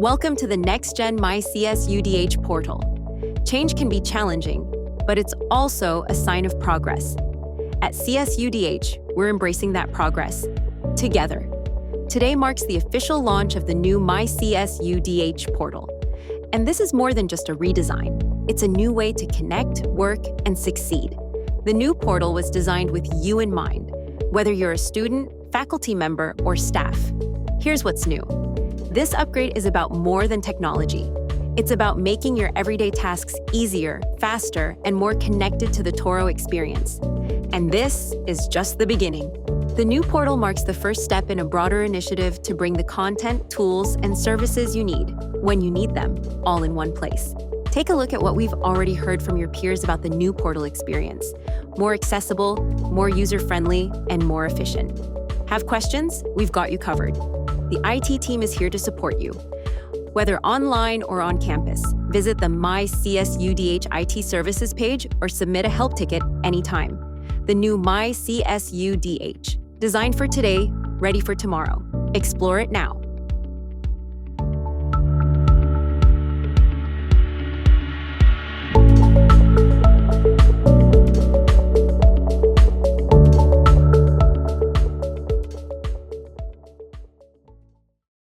Welcome to the next-gen MyCSUDH portal. Change can be challenging, but it's also a sign of progress. At CSUDH, we're embracing that progress together. Today marks the official launch of the new MyCSUDH portal. And this is more than just a redesign. It's a new way to connect, work, and succeed. The new portal was designed with you in mind, whether you're a student, faculty member, or staff. Here's what's new. This upgrade is about more than technology. It's about making your everyday tasks easier, faster, and more connected to the Toro experience. And this is just the beginning. The new portal marks the first step in a broader initiative to bring the content, tools, and services you need, when you need them, all in one place. Take a look at what we've already heard from your peers about the new portal experience. More accessible, more user-friendly, and more efficient. Have questions? We've got you covered. The IT team is here to support you. Whether online or on campus, visit the MyCSUDH IT services page or submit a help ticket anytime. The new MyCSUDH, designed for today, ready for tomorrow. Explore it now.